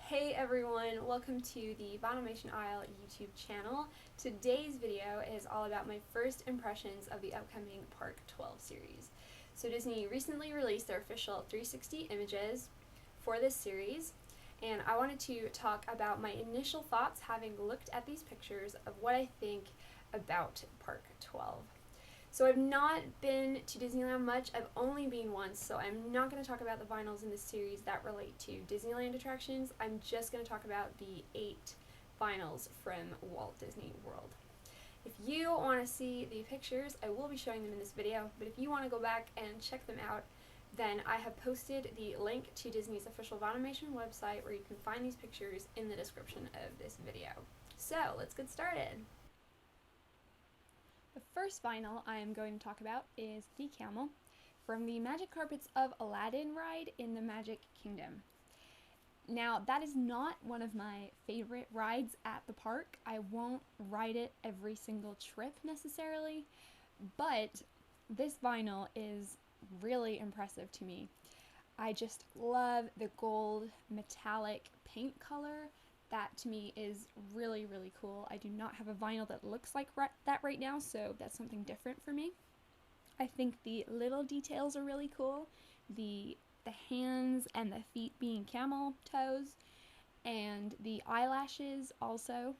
Hey everyone, welcome to the Vinylmation Isle YouTube channel. Today's video is all about my first impressions of the upcoming Park 12 series. So Disney recently released their official 360 images for this series, and I wanted to talk about my initial thoughts having looked at these pictures of what I think about Park 12. So I've not been to Disneyland much, I've only been once, so I'm not going to talk about the vinyls in this series that relate to Disneyland attractions. I'm just going to talk about the 8 vinyls from Walt Disney World. If you want to see the pictures, I will be showing them in this video, but if you want to go back and check them out, then I have posted the link to Disney's official Vinylmation website where you can find these pictures in the description of this video. So let's get started. The first vinyl I am going to talk about is the Camel from the Magic Carpets of Aladdin ride in the Magic Kingdom. Now, that is not one of my favorite rides at the park. I won't ride it every single trip necessarily, but this vinyl is really impressive to me. I just love the gold metallic paint color. That to me is really, really cool. I do not have a vinyl that looks like that right now, so that's something different for me. I think the little details are really cool. The hands and the feet being camel toes, and the eyelashes also.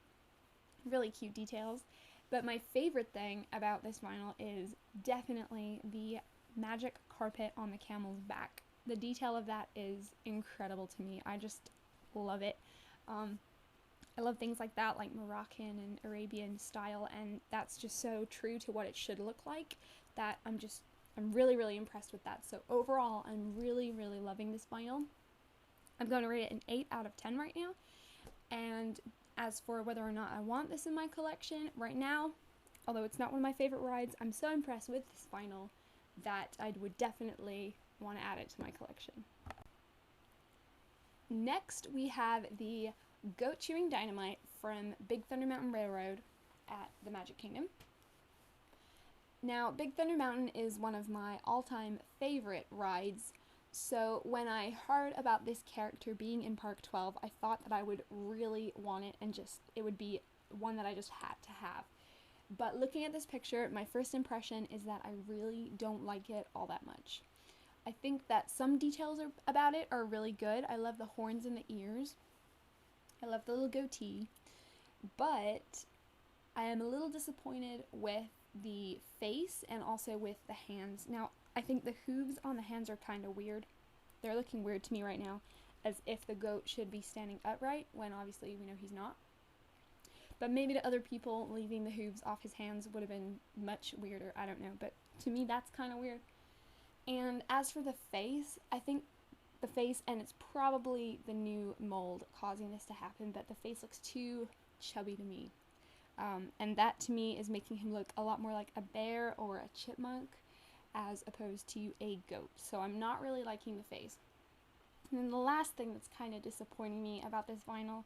Really cute details. But my favorite thing about this vinyl is definitely the magic carpet on the camel's back. The detail of that is incredible to me. I just love it. I love things like that, like Moroccan and Arabian style, and that's just so true to what it should look like that I'm really, really impressed with that. So overall, I'm really, really loving this vinyl. I'm going to rate it an 8 out of 10 right now. And as for whether or not I want this in my collection, right now, although it's not one of my favorite rides, I'm so impressed with this vinyl that I would definitely want to add it to my collection. Next, we have the Goat Chewing Dynamite from Big Thunder Mountain Railroad at the Magic Kingdom. Now, Big Thunder Mountain is one of my all-time favorite rides, so when I heard about this character being in Park 12, I thought that I would really want it and it would be one that I just had to have. But looking at this picture, my first impression is that I really don't like it all that much. I think that some details about it are really good. I love the horns and the ears. I love the little goatee. But I am a little disappointed with the face and also with the hands. Now, I think the hooves on the hands are kind of weird. They're looking weird to me right now, as if the goat should be standing upright, when obviously we know he's not. But maybe to other people, leaving the hooves off his hands would have been much weirder. I don't know, but to me that's kind of weird. And as for the face, I think the face, and it's probably the new mold causing this to happen, but the face looks too chubby to me. And that to me is making him look a lot more like a bear or a chipmunk as opposed to a goat. So I'm not really liking the face. And then the last thing that's kind of disappointing me about this vinyl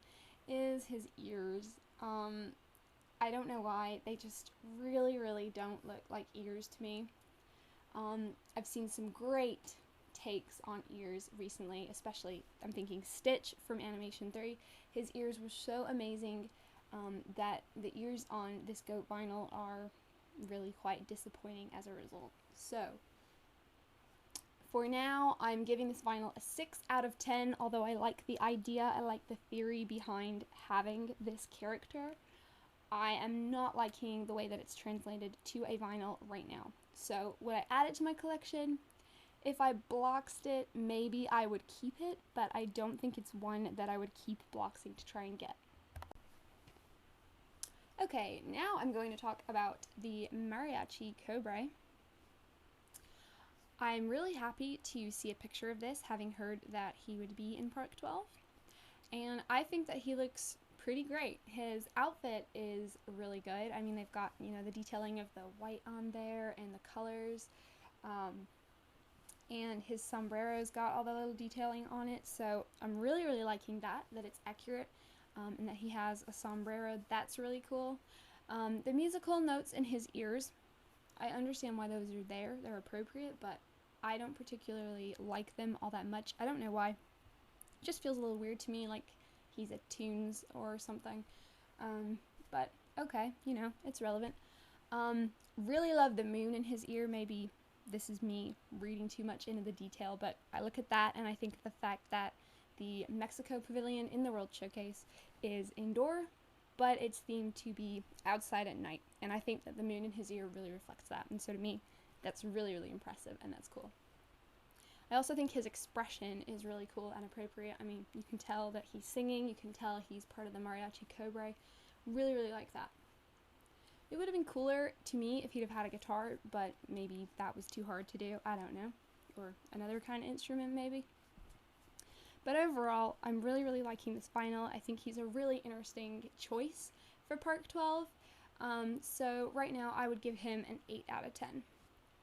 is his ears. I don't know why, they just really, really don't look like ears to me. I've seen some great takes on ears recently, especially I'm thinking Stitch from Animation 3. His ears were so amazing that the ears on this goat vinyl are really quite disappointing as a result. So for now, I'm giving this vinyl a 6 out of 10, although I like the idea, I like the theory behind having this character. I am not liking the way that it's translated to a vinyl right now. So would I add it to my collection? If I bloxed it, maybe I would keep it, but I don't think it's one that I would keep bloxing to try and get. Okay, now I'm going to talk about the Mariachi Cobre. I'm really happy to see a picture of this, having heard that he would be in Park 12, and I think that he looks pretty great. His outfit is really good. I mean, they've got, the detailing of the white on there and the colors, and his sombrero's got all the little detailing on it, so I'm really, really liking that it's accurate, and that he has a sombrero. That's really cool. The musical notes in his ears, I understand why those are there. They're appropriate, but I don't particularly like them all that much. I don't know why. It just feels a little weird to me, like he's a Toons or something. But okay, you know, it's relevant. Really love the moon in his ear. Maybe this is me reading too much into the detail, but I look at that and I think the fact that the Mexico Pavilion in the World Showcase is indoor, but it's themed to be outside at night. And I think that the moon in his ear really reflects that. And so to me, that's really, really impressive, and that's cool. I also think his expression is really cool and appropriate. I mean, you can tell that he's singing, you can tell he's part of the Mariachi Cobre. Really, really like that. It would have been cooler to me if he'd have had a guitar, but maybe that was too hard to do. I don't know. Or another kind of instrument, maybe. But overall, I'm really, really liking this vinyl. I think he's a really interesting choice for Park 12. So right now, I would give him an 8 out of 10.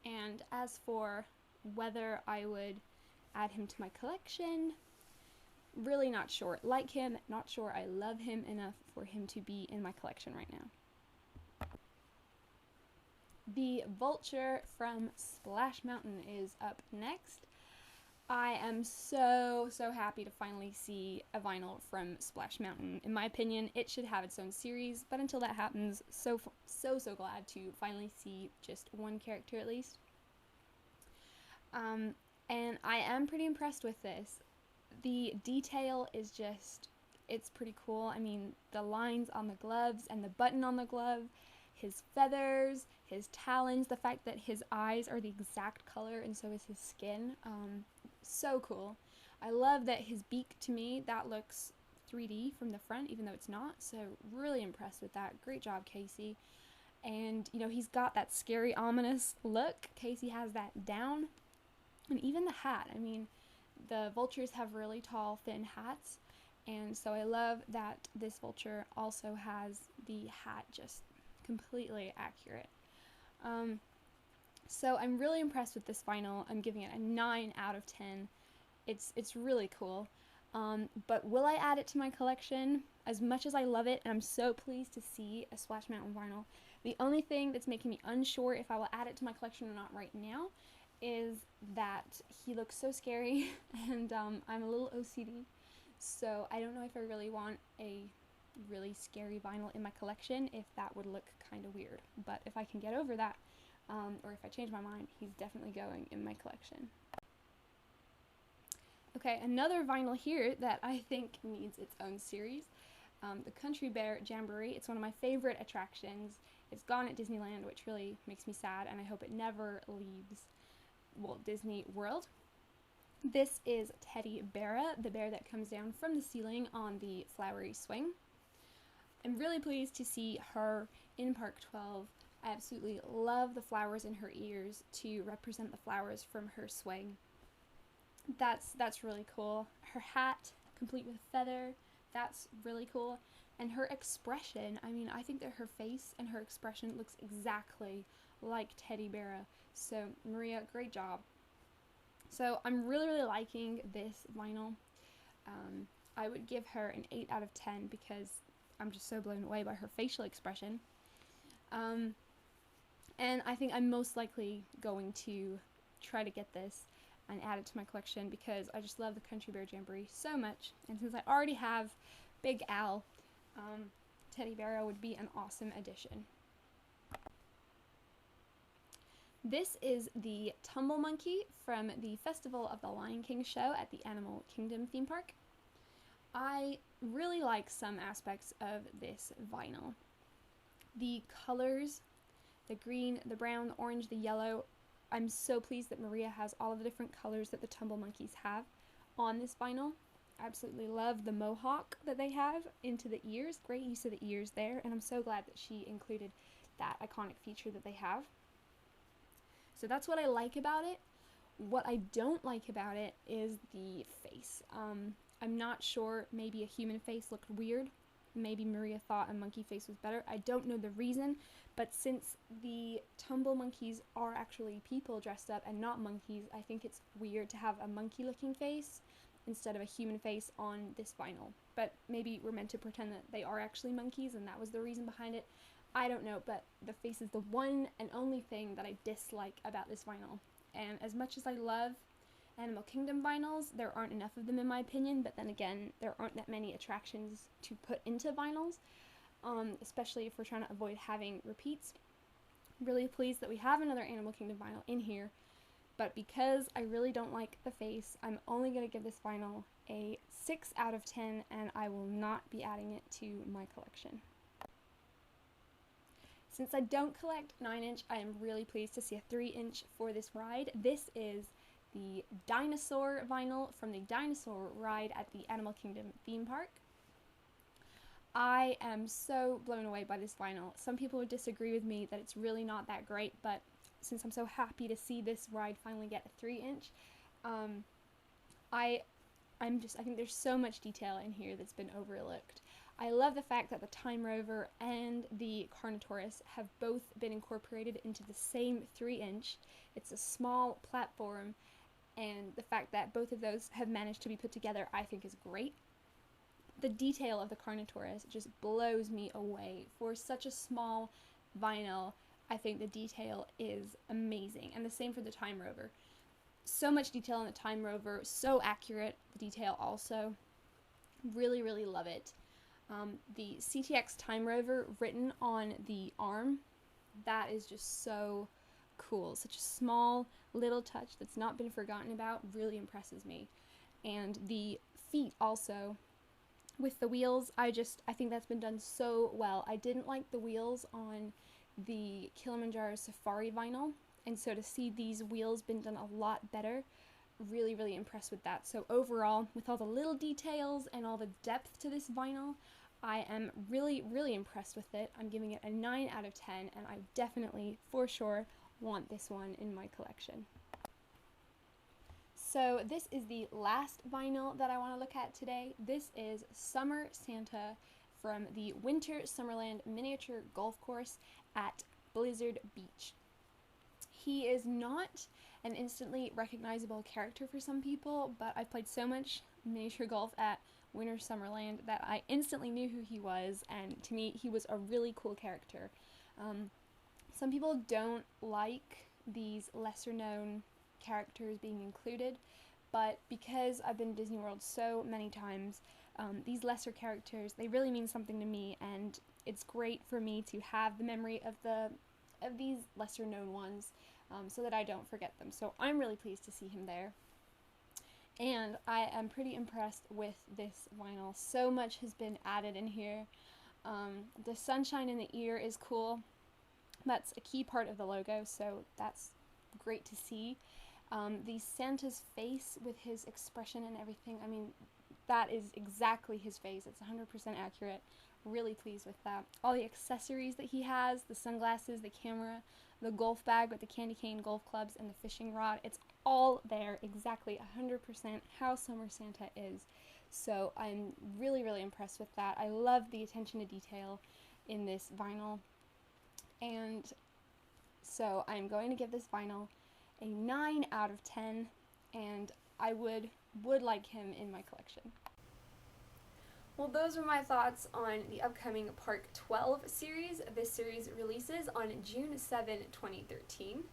And as for whether I would add him to my collection, really not sure. Like him, not sure I love him enough for him to be in my collection right now. The Vulture from Splash Mountain is up next. I am so happy to finally see a vinyl from Splash Mountain. In my opinion, it should have its own series, but until that happens, so glad to finally see just one character at least. And I am pretty impressed with this. The detail is just, it's pretty cool. I mean, the lines on the gloves and the button on the glove, his feathers, his talons, the fact that his eyes are the exact color and so is his skin. So cool. I love that his beak, to me, that looks 3D from the front, even though it's not. So really impressed with that. Great job, Casey. And, you know, he's got that scary, ominous look. Casey has that down. And even the hat. I mean, the vultures have really tall, thin hats. And so I love that this vulture also has the hat just completely accurate. So I'm really impressed with this vinyl. I'm giving it a 9 out of 10. It's really cool. But will I add it to my collection? As much as I love it, and I'm so pleased to see a Splash Mountain vinyl, the only thing that's making me unsure if I will add it to my collection or not right now is that he looks so scary, and I'm a little OCD, so I don't know if I really want a really scary vinyl in my collection, if that would look kind of weird. But if I can get over that, or if I change my mind, he's definitely going in my collection. Okay, another vinyl here that I think needs its own series, the Country Bear Jamboree. It's one of my favorite attractions. It's gone at Disneyland, which really makes me sad, and I hope it never leaves Walt Disney World. This is Teddy Bear, the bear that comes down from the ceiling on the flowery swing. I'm really pleased to see her in Park 12. I absolutely love the flowers in her ears to represent the flowers from her swing. That's really cool. Her hat, complete with feather, that's really cool. And her expression, I mean, I think that her face and her expression looks exactly like Teddy Bear. So, Maria, great job. So, I'm really liking this vinyl. I would give her an 8 out of 10 because I'm just so blown away by her facial expression. And I think I'm most likely going to try to get this and add it to my collection because I just love the Country Bear Jamboree so much. And since I already have Big Al, Teddy Bear would be an awesome addition. This is the Tumble Monkey from the Festival of the Lion King show at the Animal Kingdom theme park. I really like some aspects of this vinyl. The colors, the green, the brown, the orange, the yellow. I'm so pleased that Maria has all of the different colors that the Tumble Monkeys have on this vinyl. I absolutely love the mohawk that they have into the ears. Great use of the ears there, and I'm so glad that she included that iconic feature that they have. So that's what I like about it. What I don't like about it is the face. I'm not sure, maybe a human face looked weird. Maybe Maria thought a monkey face was better. I don't know the reason, but since the Tumble Monkeys are actually people dressed up and not monkeys, I think it's weird to have a monkey-looking face instead of a human face on this vinyl. But maybe we're meant to pretend that they are actually monkeys and that was the reason behind it. I don't know, but the face is the one and only thing that I dislike about this vinyl. And as much as I love Animal Kingdom vinyls. There aren't enough of them in my opinion, but then again, there aren't that many attractions to put into vinyls, especially if we're trying to avoid having repeats. Really pleased that we have another Animal Kingdom vinyl in here, but because I really don't like the face, I'm only going to give this vinyl a 6 out of 10, and I will not be adding it to my collection. Since I don't collect 9-inch, I am really pleased to see a 3-inch for this ride. This is the dinosaur vinyl from the dinosaur ride at the Animal Kingdom theme park. I am so blown away by this vinyl. Some people would disagree with me that it's really not that great, but since I'm so happy to see this ride finally get a 3-inch, I think there's so much detail in here that's been overlooked. I love the fact that the Time Rover and the Carnotaurus have both been incorporated into the same 3-inch. It's a small platform, and the fact that both of those have managed to be put together I think is great. The detail of the Carnotaurus just blows me away. For such a small vinyl, I think the detail is amazing, and the same for the Time Rover. So much detail on the Time Rover, so accurate, the detail also. Really, really love it. The CTX Time Rover written on the arm, that is just so cool. Such a small little touch that's not been forgotten about, really impresses me. And the feet also, with the wheels, I think that's been done so well. I didn't like the wheels on the Kilimanjaro Safari vinyl, and so to see these wheels been done a lot better, really, really impressed with that. So overall, with all the little details and all the depth to this vinyl, I am really, really impressed with it. I'm giving it a 9 out of 10, and I definitely, for sure, want this one in my collection. So this is the last vinyl that I want to look at today. This is Summer Santa from the Winter Summerland Miniature Golf Course at Blizzard Beach. He is not an instantly recognizable character for some people, but I've played so much miniature golf at Winter Summerland that I instantly knew who he was, and to me he was a really cool character. Some people don't like these lesser known characters being included, but because I've been to Disney World so many times, these lesser characters, they really mean something to me, and it's great for me to have the memory of these lesser known ones, so that I don't forget them. So I'm really pleased to see him there. And I am pretty impressed with this vinyl. So much has been added in here. The sunshine in the ear is cool. That's a key part of the logo, so that's great to see. The Santa's face with his expression and everything, I mean, that is exactly his face. It's 100% accurate. Really pleased with that. All the accessories that he has, the sunglasses, the camera, the golf bag with the candy cane golf clubs, and the fishing rod, it's all there exactly 100% how Summer Santa is. So I'm really, really impressed with that. I love the attention to detail in this vinyl. And so I'm going to give this vinyl a 9 out of 10, and I would like him in my collection. Well, those are my thoughts on the upcoming Park 12 series. This series releases on June 7, 2013.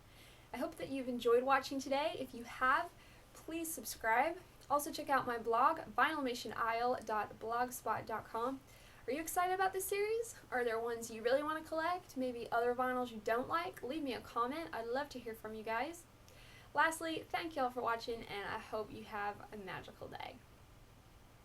I hope that you've enjoyed watching today. If you have, please subscribe. Also check out my blog, vinylmationisle.blogspot.com. Are you excited about this series? Are there ones you really want to collect? Maybe other vinyls you don't like? Leave me a comment. I'd love to hear from you guys. Lastly, thank y'all for watching, and I hope you have a magical day.